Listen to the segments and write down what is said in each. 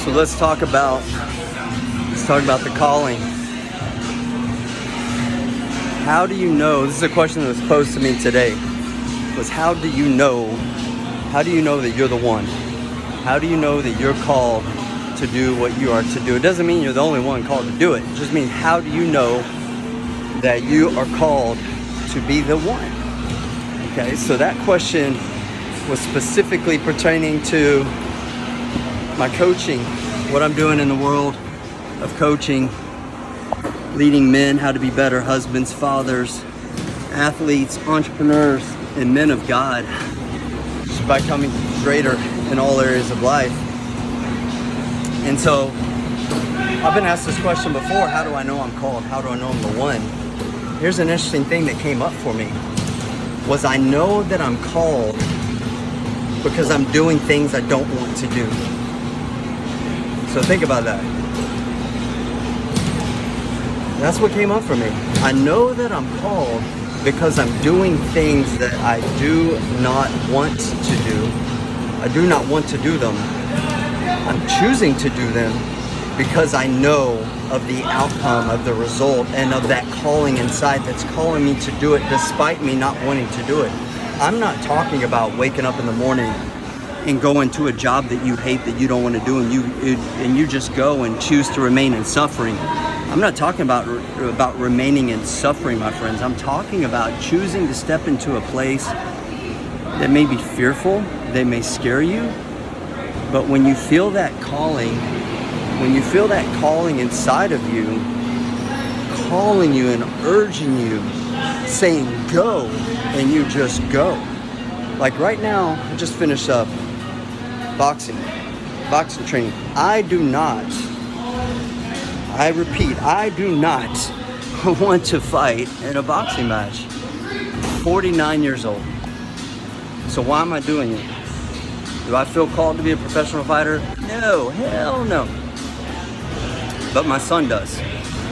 So let's talk about the calling. How do you know? This is a question that was posed to me today. Was how do you know that you're the one? How do you know that you're called to do what you are to do? It doesn't mean you're the only one called to do it. It just means how do you know that you are called to be the one? Okay, so that question was specifically pertaining to my coaching, what I'm doing in the world of coaching, leading men how to be better husbands, fathers, athletes, entrepreneurs, and men of God, just by becoming greater in all areas of life. And so I've been asked this question before: how do I know I'm called? How do I know I'm the one? Here's an interesting thing that came up for me. Was I know that I'm called because I'm doing things I don't want to do. So think about that. That's what came up for me. I know that I'm called because I'm doing things that I do not want to do. I do not want to do them. I'm choosing to do them because I know of the outcome, of the result, and of that calling inside that's calling me to do it despite me not wanting to do it. I'm not talking about waking up in the morning and going to a job that you hate, that you don't want to do, and you just go and choose to remain in suffering. I'm not talking about remaining in suffering, my friends. I'm talking about choosing to step into a place that may be fearful, that may scare you, but when you feel that calling, inside of you, calling you and urging you, saying go, and you just go. Like right now, I just finished up boxing training. I do not want to fight in a boxing match. 49 years old. So why am I doing it? Do I feel called to be a professional fighter? No, hell no. But my son does.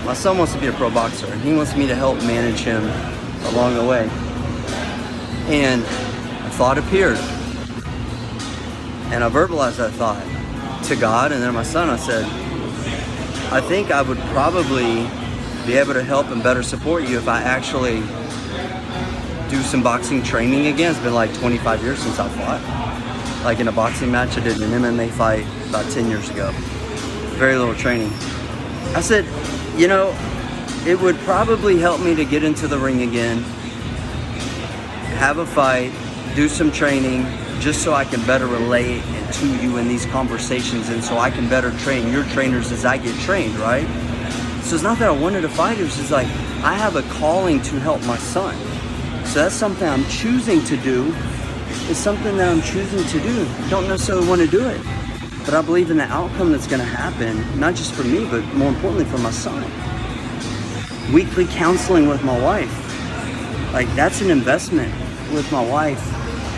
My son wants to be a pro boxer, and he wants me to help manage him along the way. And a thought appeared. And I verbalized that thought to God, and then my son, I said, I think I would probably be able to help and better support you if I actually do some boxing training again. It's been like 25 years since I fought. Like in a boxing match, I did an MMA fight about 10 years ago. Very little training. I said, it would probably help me to get into the ring again, have a fight, do some training, just so I can better relate to you in these conversations, and so I can better train your trainers as I get trained, right? So it's not that I wanted to fight, it's just like I have a calling to help my son. So that's something I'm choosing to do. It's something that I'm choosing to do. I don't necessarily want to do it, but I believe in the outcome that's going to happen, not just for me, but more importantly for my son. Weekly counseling with my wife. Like, that's an investment with my wife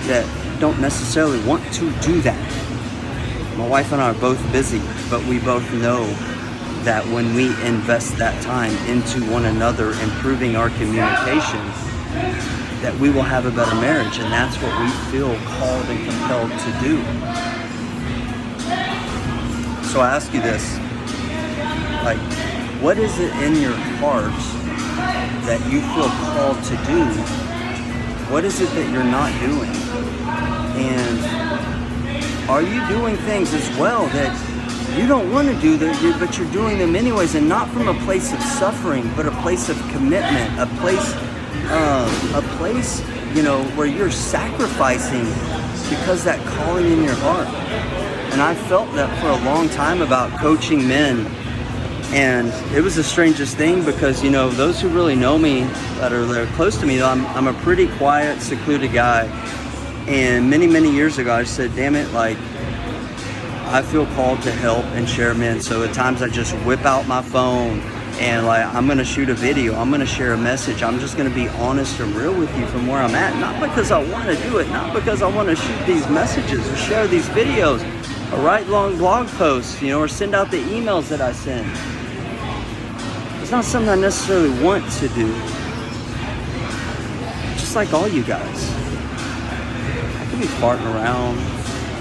that don't necessarily want to do that. My wife and I are both busy, but we both know that when we invest that time into one another, improving our communication, that we will have a better marriage, and that's what we feel called and compelled to do. So I ask you this, like, what is it in your heart that you feel called to do? What is it that you're not doing? And are you doing things as well that you don't want to do, but you're doing them anyways, and not from a place of suffering, but a place of commitment, a place, where you're sacrificing because that calling in your heart. And I felt that for a long time about coaching men. And it was the strangest thing because, those who really know me, that are close to me, I'm a pretty quiet, secluded guy. And many, many years ago, I said, damn it, like, I feel called to help and share men. So at times I just whip out my phone and like, I'm going to shoot a video. I'm going to share a message. I'm just going to be honest and real with you from where I'm at. Not because I want to do it. Not because I want to shoot these messages or share these videos or write long blog posts, or send out the emails that I send. It's not something I necessarily want to do. Just like all you guys. I could be farting around,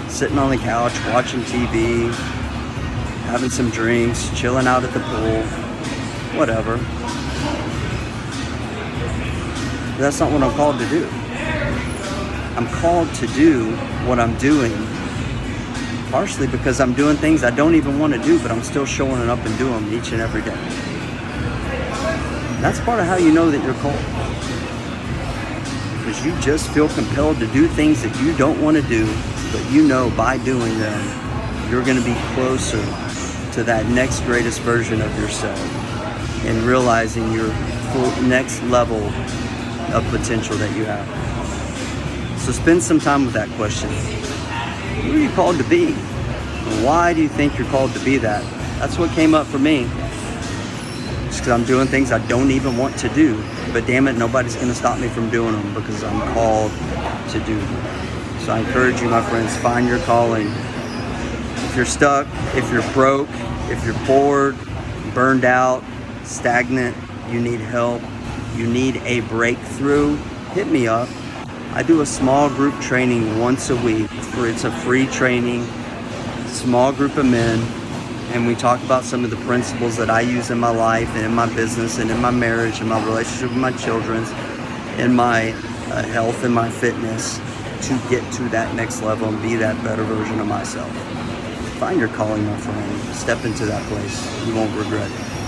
sitting on the couch, watching TV, having some drinks, chilling out at the pool, whatever. That's not what I'm called to do. I'm called to do what I'm doing, partially because I'm doing things I don't even want to do, but I'm still showing up and doing them each and every day. That's part of how you know that you're called. Because you just feel compelled to do things that you don't want to do, but you know by doing them, you're going to be closer to that next greatest version of yourself and realizing your full next level of potential that you have. So spend some time with that question. Who are you called to be? And why do you think you're called to be that? That's what came up for me. Just because I'm doing things I don't even want to do. But damn it, nobody's going to stop me from doing them because I'm called to do them. So I encourage you, my friends, find your calling. If you're stuck, if you're broke, if you're bored, burned out, stagnant, you need help, you need a breakthrough, hit me up. I do a small group training once a week. It's a free training, small group of men, and we talk about some of the principles that I use in my life and in my business and in my marriage and my relationship with my children, in my health and my fitness to get to that next level and be that better version of myself. Find your calling, my friend. Step into that place. You won't regret it.